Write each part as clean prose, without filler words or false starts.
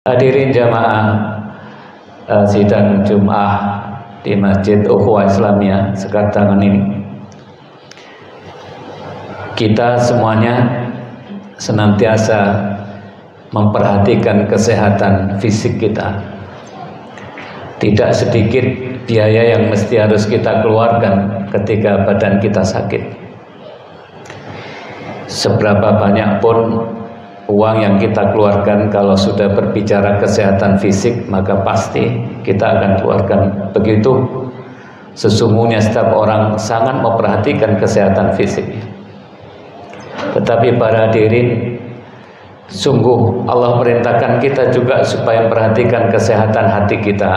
Hadirin jamaah sidang Jum'ah di Masjid Ukhuwah Islamiyah sekarang ini, kita semuanya senantiasa memperhatikan kesehatan fisik kita. Tidak sedikit biaya yang mesti harus kita keluarkan ketika badan kita sakit. Seberapa banyak pun uang yang kita keluarkan kalau sudah berbicara kesehatan fisik, maka pasti kita akan keluarkan. Begitu sesungguhnya setiap orang sangat memperhatikan kesehatan fisiknya. Tetapi para hadirin, sungguh Allah perintahkan kita juga supaya memperhatikan kesehatan hati kita.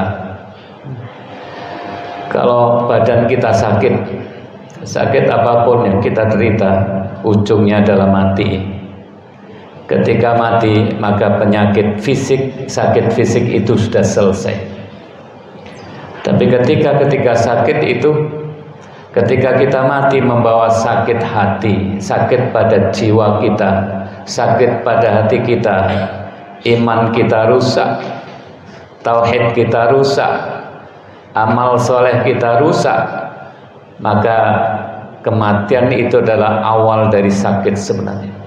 Kalau badan kita sakit, sakit apapun yang kita derita, ujungnya adalah mati. Ketika mati, maka penyakit fisik, sakit fisik itu sudah selesai. Tapi ketika sakit itu, ketika kita mati membawa sakit hati, sakit pada jiwa kita, sakit pada hati kita, iman kita rusak, tauhid kita rusak, amal soleh kita rusak, maka kematian itu adalah awal dari sakit sebenarnya.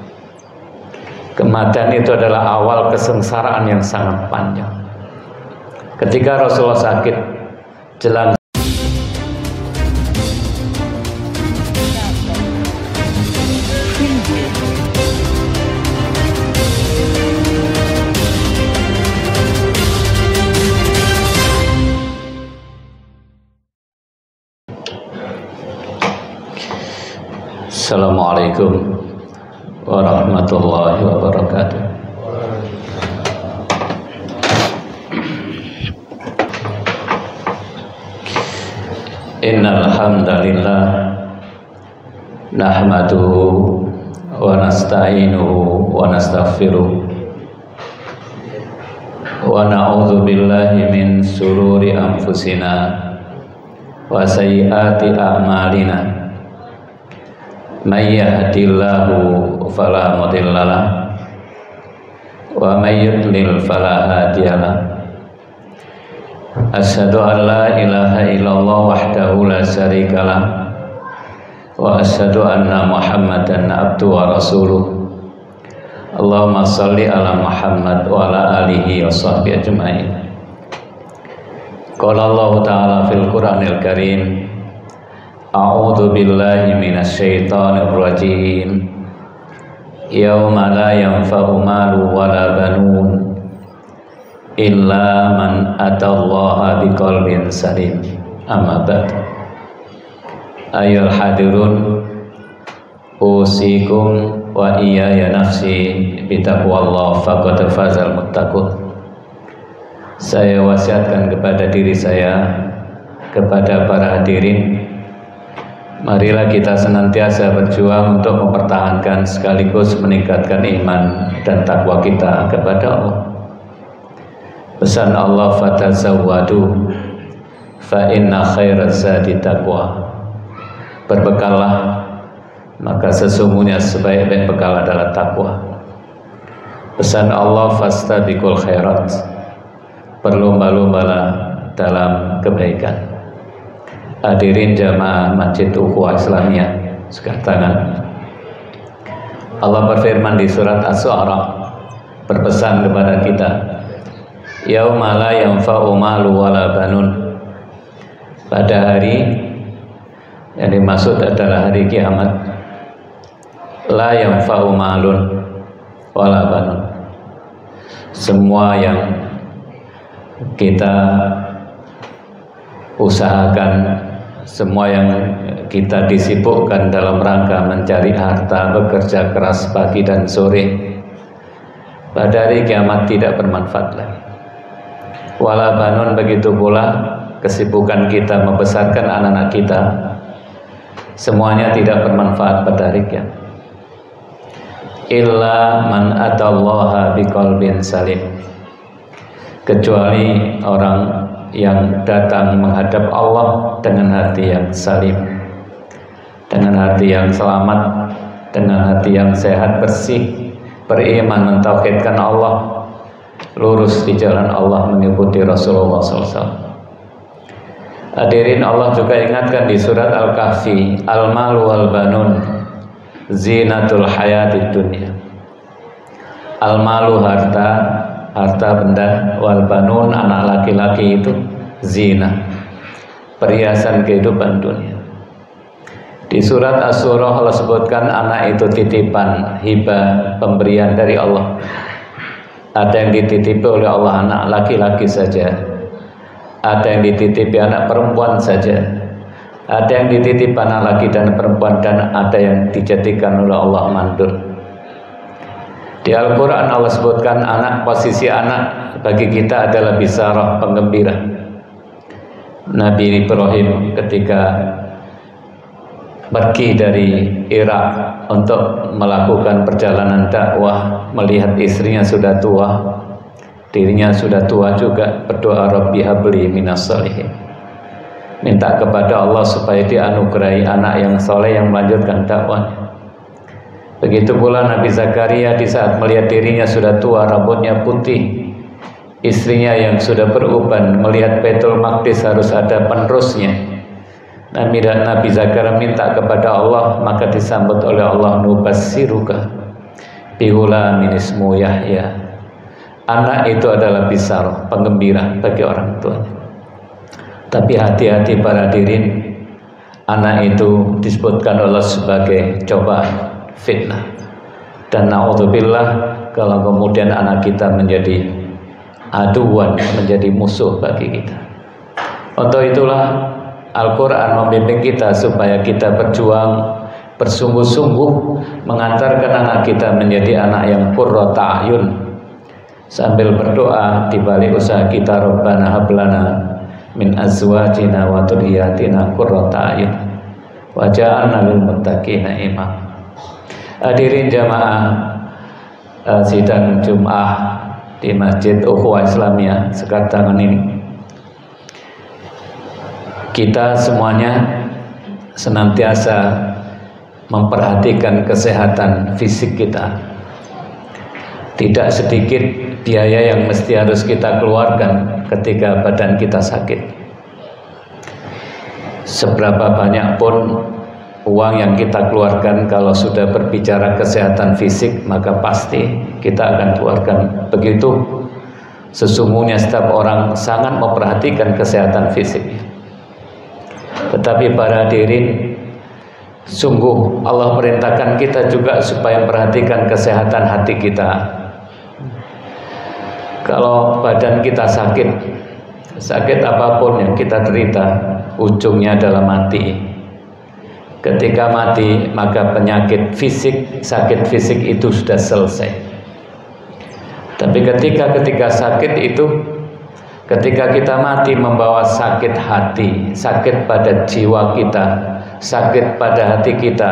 Kematian itu adalah awal kesengsaraan yang sangat panjang. Ketika Rasulullah sakit, jelang Assalamualaikum warahmatullahi wabarakatuh. Innal hamdalillah nahmaduhu wa nasta'inuhu wa nastaghfiruh wa na'udzu billahi min shururi anfusina wa sayyiati a'malina. May yahdihillahu fala mudhillalah wa may yudlil fala hadiyalah. Asyhadu an la ilaha illallah wahdahu la syarikalah wa asyhadu anna Muhammadan abduhu wa rasuluh. Allahumma shalli ala Muhammad wa ala alihi wa sahbihi ajmain. Qala Allah ta'ala fil Qur'anil Karim, a'udzu billahi minasyaitonir rajim. Yauma la yanfa'u malu wala banun illa man atallaha biqalbin salim. Amma ba'd. Ayyuhal hadirun, usikum wa iyaya nafsi bitaqwallah faqad fazal muttaqun. Saya wasiatkan kepada diri saya, kepada para hadirin, marilah kita senantiasa berjuang untuk mempertahankan sekaligus meningkatkan iman dan takwa kita kepada Allah. Pesan Allah, fatazawwadu fa inna khairaz zadi taqwa. Berbekallah, maka sesungguhnya sebaik-baik bekal adalah takwa. Pesan Allah, fastabiqul khairat. Berlomba-lombalah dalam kebaikan. Hadirin jamaah Masjid Ukhuwah Islamiyah sekarang, Allah berfirman di surat Asy-Syu'ara, berpesan kepada kita, yauma la yanfa'u malu wala banun. Pada hari yang dimaksud adalah hari kiamat, la yanfa'u malun wala banun. Semua yang kita usahakan, semua yang kita disibukkan dalam rangka mencari harta, bekerja keras pagi dan sore, pada hari kiamat tidak bermanfaat lagi. Wala banun, begitu pula kesibukan kita membesarkan anak-anak kita, semuanya tidak bermanfaat pada hari kiamat. Illa man atallaha biqalbin salim. Kecuali orang yang datang menghadap Allah dengan hati yang salim, dengan hati yang selamat, dengan hati yang sehat bersih, beriman mentauhidkan Allah, lurus di jalan Allah, mengikuti Rasulullah SAW. Hadirin, Allah juga ingatkan di surat Al-Kahfi, al-malu wal banun zinatul hayatid dunya. Al-malu harta benda, wal banun anak laki-laki itu zina, perhiasan kehidupan dunia. Di surat Asy-Syura Allah sebutkan anak itu titipan, hibah, pemberian dari Allah. Ada yang dititipi oleh Allah anak laki-laki saja, ada yang dititipi anak perempuan saja, ada yang dititipi anak laki dan perempuan, dan ada yang dijadikan oleh Allah mandur. Di Al-Quran Allah sebutkan anak, posisi anak bagi kita adalah bisarah, penggembira. Nabi Ibrahim ketika pergi dari Irak untuk melakukan perjalanan dakwah, melihat istrinya sudah tua, dirinya sudah tua juga, berdoa Rabbi habli minas sholihin, minta kepada Allah supaya dianugerahi anak yang soleh yang melanjutkan dakwahnya. Begitu pula Nabi Zakaria di saat melihat dirinya sudah tua, rambutnya putih, istrinya yang sudah beruban, melihat Baitul Maqdis harus ada penerusnya. Nabi Zakaria minta kepada Allah, maka disambut oleh Allah, nubassiruka bihulamin ismu Yahya. Anak itu adalah bisar, penggembira bagi orang tuanya. Tapi hati-hati para hadirin, anak itu disebutkan Allah sebagai cobaan, fitnah. Dan na'udzubillah kalau kemudian anak kita menjadi aduan, menjadi musuh bagi kita. Untuk itulah Al-Quran membimbing kita supaya kita berjuang bersungguh-sungguh mengantarkan anak kita menjadi anak yang qurrata a'yun, sambil berdoa di balik usaha kita, Rabbana hablana min azwajina wa dzurriyyatina qurrata a'yun waj'alna lil muttaqina imama. Hadirin jamaah sidang Jumat di Masjid Ukhuwah Islamiyah sekarang ini, kita semuanya senantiasa memperhatikan kesehatan fisik kita. Tidak sedikit biaya yang mesti harus kita keluarkan ketika badan kita sakit. Seberapa banyak pun uang yang kita keluarkan, kalau sudah berbicara kesehatan fisik, maka pasti kita akan keluarkan. Begitu sesungguhnya setiap orang sangat memperhatikan kesehatan fisiknya. Tetapi para hadirin, sungguh Allah perintahkan kita juga supaya memperhatikan kesehatan hati kita. Kalau badan kita sakit, sakit apapun yang kita derita, ujungnya adalah mati. Ketika mati, maka penyakit fisik, sakit fisik itu sudah selesai. Tapi ketika sakit itu, ketika kita mati membawa sakit hati, sakit pada jiwa kita, sakit pada hati kita,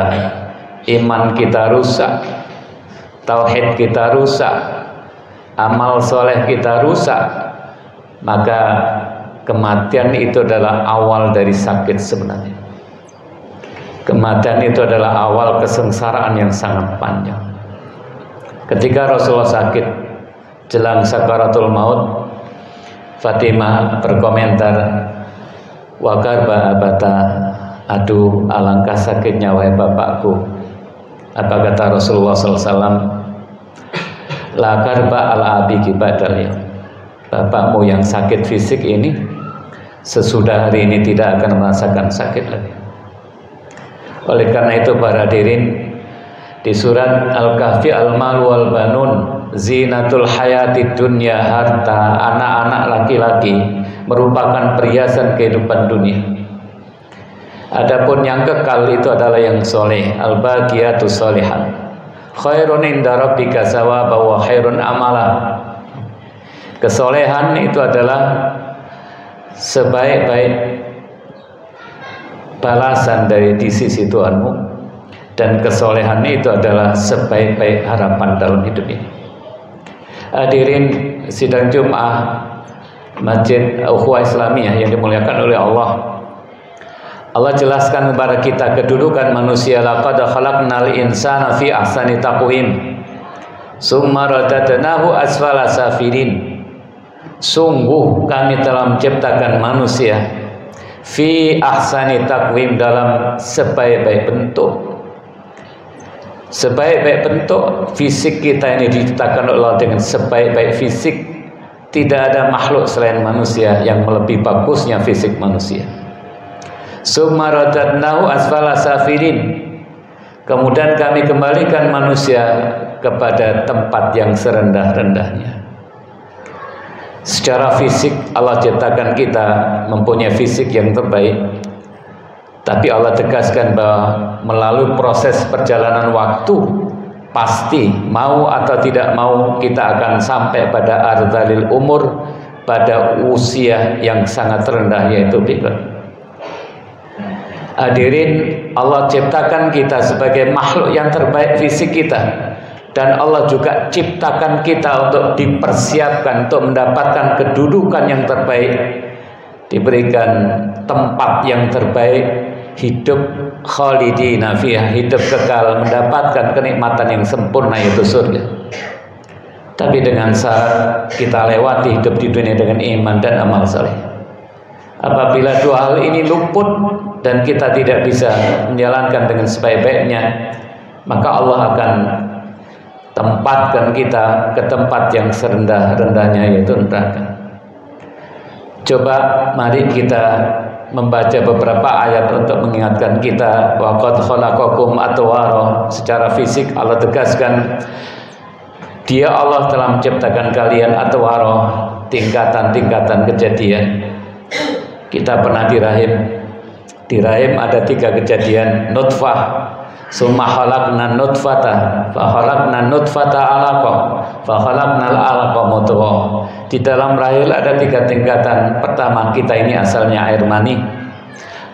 iman kita rusak, tauhid kita rusak, amal soleh kita rusak, maka kematian itu adalah awal dari sakit sebenarnya. Kematian itu adalah awal kesengsaraan yang sangat panjang. Ketika Rasulullah sakit, jelang sakaratul maut, Fatimah berkomentar, wa karba abata, aduh alangkah sakitnya wahai bapakku. Apa kata Rasulullah SAW? La karba ala abiki badal, ya, bapakmu yang sakit fisik ini sesudah hari ini tidak akan merasakan sakit lagi. Oleh karena itu para hadirin, di surat Al-Kahfi, al-malu wal banun zinatul hayatid dunya, harta, anak-anak laki-laki merupakan perhiasan kehidupan dunia. Adapun yang kekal itu adalah yang soleh, al-baqiyatus sholihat, khairun inda rabbika sawaba wa khairun amala. Kesolehan itu adalah sebaik-baik balasan dari di sisi Tuhanmu, dan kesolehan itu adalah sebaik-baik harapan dalam hidup ini. Hadirin sidang Jumat Masjid Ukhuwah Islamiyah yang dimuliakan oleh Allah, Allah jelaskan kepada kita kedudukan manusia. Laqad khalaqnal insana fi ahsani taqwim summa radadnahu asfala safilin. sungguh kami telah menciptakan manusia fi ahsani taqwim, dalam sebaik-baik bentuk. Sebaik-baik bentuk fisik kita ini diciptakan oleh Allah dengan sebaik-baik fisik. Tidak ada makhluk selain manusia yang lebih bagusnya fisik manusia. Summa radadnahu asfala safilin, kemudian kami kembalikan manusia kepada tempat yang serendah-rendahnya. Secara fisik Allah ciptakan kita mempunyai fisik yang terbaik, tapi Allah tegaskan bahwa melalui proses perjalanan waktu, pasti mau atau tidak mau kita akan sampai pada ardhalil umur, pada usia yang sangat rendah, yaitu pikun. Hadirin, Allah ciptakan kita sebagai makhluk yang terbaik fisik kita, dan Allah juga ciptakan kita untuk dipersiapkan untuk mendapatkan kedudukan yang terbaik, diberikan tempat yang terbaik, hidup khalidina fiha, hidup kekal, mendapatkan kenikmatan yang sempurna, yaitu surga. Tapi dengan syarat kita lewati hidup di dunia dengan iman dan amal saleh. Apabila dua hal ini luput dan kita tidak bisa menjalankan dengan sebaik-baiknya, maka Allah akan tempatkan kita ke tempat yang serendah-rendahnya, yaitu neraka. Coba mari kita membaca beberapa ayat untuk mengingatkan kita wa qad khalaqakum atwara. Secara fisik Allah tegaskan, Dia Allah telah menciptakan kalian atwara, tingkatan-tingkatan kejadian. Kita pernah di rahim ada 3 kejadian. Nutfah, summa khalaqna nutfata, fa khalaqna nutfata alaqah, fa khalaqnal alaqah mudghah. Di dalam rahim ada 3 tingkatan. Pertama, kita ini asalnya air mani,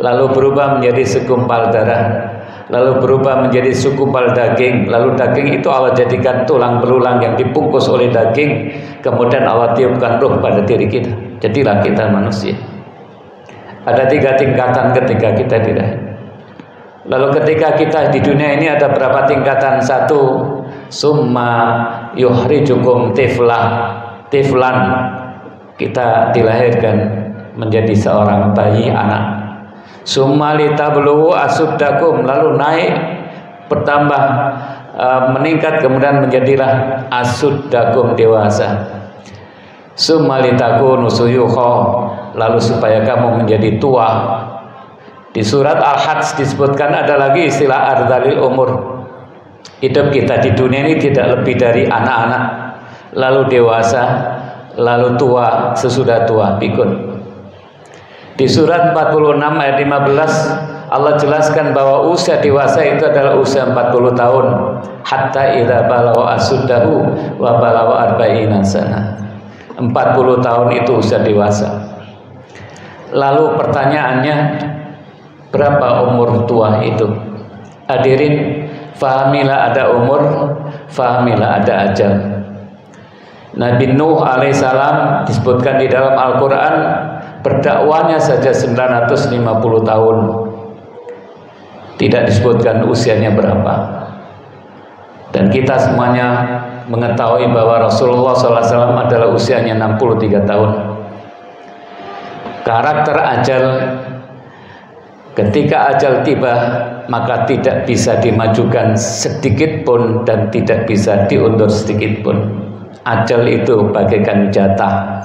lalu berubah menjadi segumpal darah, lalu berubah menjadi segumpal daging, lalu daging itu Allah jadikan tulang belulang yang dibungkus oleh daging, kemudian Allah tiupkan ruh pada diri kita, jadilah kita manusia. Ada 3 tingkatan ketika kita di rahim. Lalu ketika kita di dunia ini ada berapa tingkatan? 1, summa yuhrijukum tiflan, kita dilahirkan menjadi seorang bayi anak. Summa litabluhu asuddakum, lalu naik, bertambah, meningkat, kemudian menjadilah asuddakum, dewasa. Summa litakunu suyukha, lalu supaya kamu menjadi tua. Di surat Al-Hajj disebutkan ada lagi istilah ardhalil umur. Hidup kita di dunia ini tidak lebih dari anak-anak, lalu dewasa, lalu tua, sesudah tua, pikun. Di surat 46 ayat 15 Allah jelaskan bahwa usia dewasa itu adalah usia 40 tahun. Hatta idza balagha asuddahu wa balagha arba'ina sana. 40 tahun itu usia dewasa. Lalu pertanyaannya, berapa umur tua itu? Hadirin, fahamilah ada umur, fahamilah ada ajal. Nabi Nuh alaihissalam disebutkan di dalam Al-Quran, berdakwahnya saja 950 tahun. Tidak disebutkan usianya berapa. Dan kita semuanya mengetahui bahwa Rasulullah SAW adalah usianya 63 tahun. Karakter ajal, ketika ajal tiba, maka tidak bisa dimajukan sedikit pun dan tidak bisa diundur sedikit pun. Ajal itu bagaikan jatah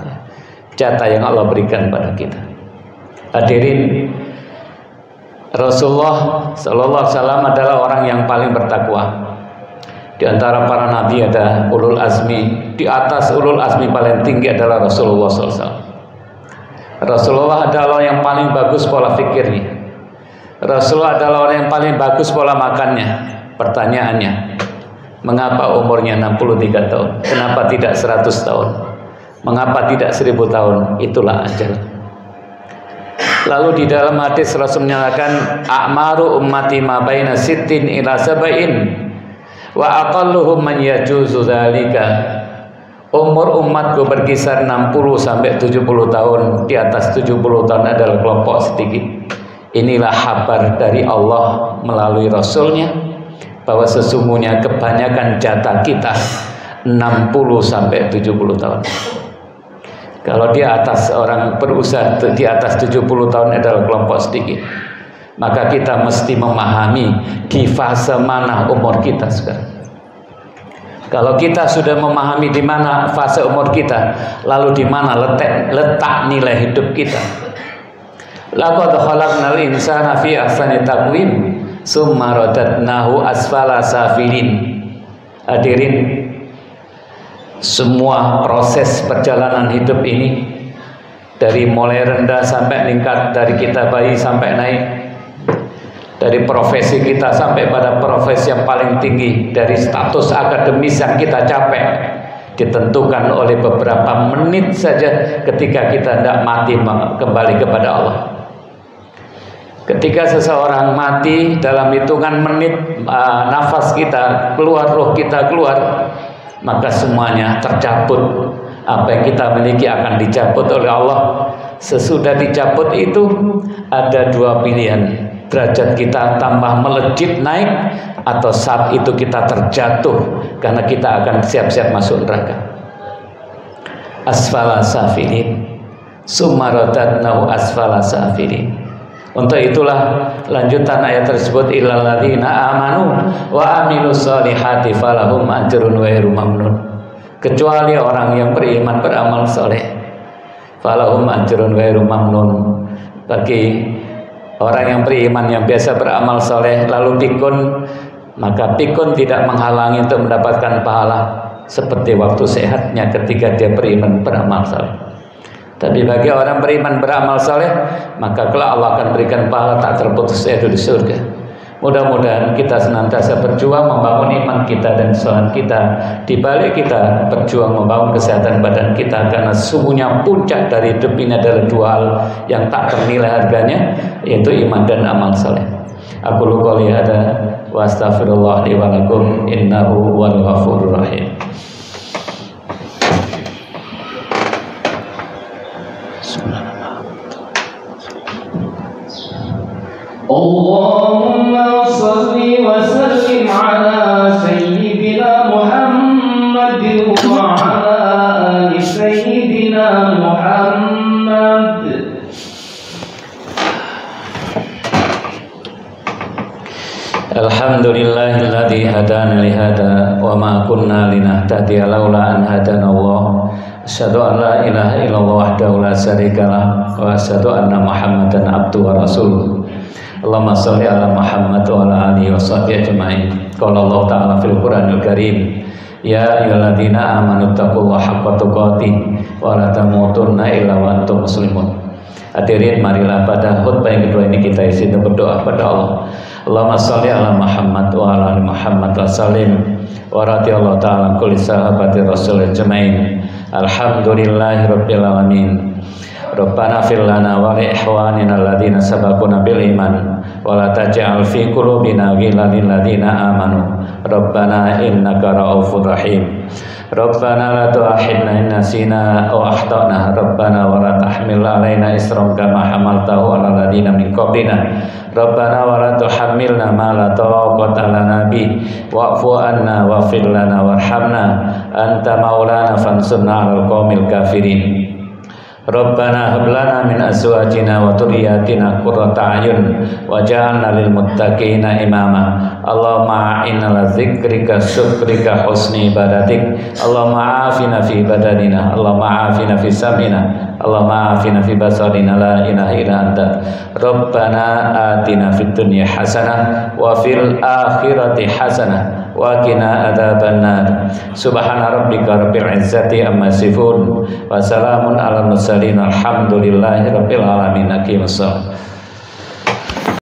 yang Allah berikan pada kita. Hadirin, Rasulullah SAW adalah orang yang paling bertakwa. Di antara para nabi ada ulul azmi. Di atas ulul azmi paling tinggi adalah Rasulullah SAW. Rasulullah adalah orang yang paling bagus pola fikirnya. Rasulullah adalah orang yang paling bagus pola makannya. Pertanyaannya, mengapa umurnya 63 tahun? Kenapa tidak 100 tahun? Mengapa tidak 1000 tahun? Itulah ajal. Lalu di dalam hadis Rasul menyatakan, a'maru ummati ma baina sittin ila sab'in wa aqalluhum man yajuzu dzalika. Umur umatku berkisar 60 sampai 70 tahun. Di atas 70 tahun adalah kelompok sedikit. Inilah kabar dari Allah melalui Rasulnya, bahwa sesungguhnya kebanyakan jatah kita 60 sampai 70 tahun. Kalau di atas orang berusaha di atas 70 tahun adalah kelompok sedikit. Maka kita mesti memahami di fase mana umur kita sekarang. Kalau kita sudah memahami di mana fase umur kita, lalu di mana letak nilai hidup kita. Laqad khalaqnal insana fi ahsani taqwim summa radadnahu asfala safilin. Hadirin, semua proses perjalanan hidup ini, dari mulai rendah sampai meningkat, dari kita bayi sampai naik, dari profesi kita sampai pada profesi yang paling tinggi, dari status akademis yang kita capai, ditentukan oleh beberapa menit saja ketika kita hendak mati kembali kepada Allah. Ketika seseorang mati, dalam hitungan menit nafas kita keluar, roh kita keluar, maka semuanya tercabut. Apa yang kita miliki akan dicabut oleh Allah. Sesudah dicabut itu ada dua pilihan, derajat kita tambah melejit naik, atau saat itu kita terjatuh karena kita akan siap-siap masuk neraka. Asfala safilin summa radadnahu asfala safilin. Untuk itulah lanjutan ayat tersebut, illal ladzina amanu wa amilus solihati falahum ajrun ghairu mamnun. Kecuali orang yang beriman beramal soleh, falahum ajrun ghairu mamnun. Bagi orang yang beriman yang biasa beramal soleh lalu pikun, maka pikun tidak menghalangi untuk mendapatkan pahala seperti waktu sehatnya ketika dia beriman beramal soleh. Tapi bagi orang beriman beramal saleh, maka kelak Allah akan berikan pahala tak terputus, yaitu di surga. Mudah-mudahan kita senantiasa berjuang membangun iman kita dan sholat kita, di balik kita berjuang membangun kesehatan badan kita, karena sesungguhnya puncak dari hidup ini adalah dua hal yang tak ternilai harganya, yaitu iman dan amal saleh. Aku qouli hadza wa astaghfirullah li wa lakum innahu huwal ghafurur rahim. Allahumma salli wa sallim ala sayyidina Muhammadin wa ala ali sayyidina Muhammad. Alhamdulillahilladzi hadana li hada wa ma kunna linahtadiya laula an hadana Allah. Asyhadu an la ilaha illallah wahdahu la syarikalah wa asyhadu anna Muhammadan abduhu wa rasuluh. Allahumma sholli ala Muhammad wa ala alihi wa sahbihi ajma'in. Qala Allah ta'ala fil Qur'anil Karim, ya ayyuhalladzina amanu taqullaha haqqa tuqatih wa la tamutunna illa wa antum muslimun. Hadirin, marilah pada khutbah yang kedua ini kita isi dengan berdoa pada Allah. Allahumma sholli ala Muhammad wa ala ali Muhammad wa sallim wa radhiyallahu ta'ala kulli sahabati Rasul ajma'in. Alhamdulillahirabbil alamin. Rabbana fir lana wa li ikhwanina alladzina sabaquna bil iman wa la taj'al fi qulubina ghillan lil ladzina amanu Rabbana innaka ra'ufur rahim. Rabbana la tu'akhidna in nasina aw akhtana Rabbana wa la tahmil 'alaina isran kama hamaltahu 'alal ladzina min qablina Rabbana wa la tuhammilna ma la taqata lana bi wa'fu anna waghfir lana warhamna anta maulana fansurna 'alal qaumil kafirin. Rabbana hab lana min azwajina wa dhurriyyatina qurrata a'yun waj'alna lil muttaqina imama. Allahumma a'inna ala dzikrika syukrika husni ibadatik. Allahumma afina fi badanina, Allahumma afina fi sam'ina, Allahumma afina fi basarina, la ilaha illa anta. Rabbana atina fid dunya hasanah wa fil akhirati hasanah wa qina adzabannar. Subhana rabbika rabbil izzati amma yasifun wa salamun alal mursalin alhamdulillahi rabbil alamin. Aqimus shalah.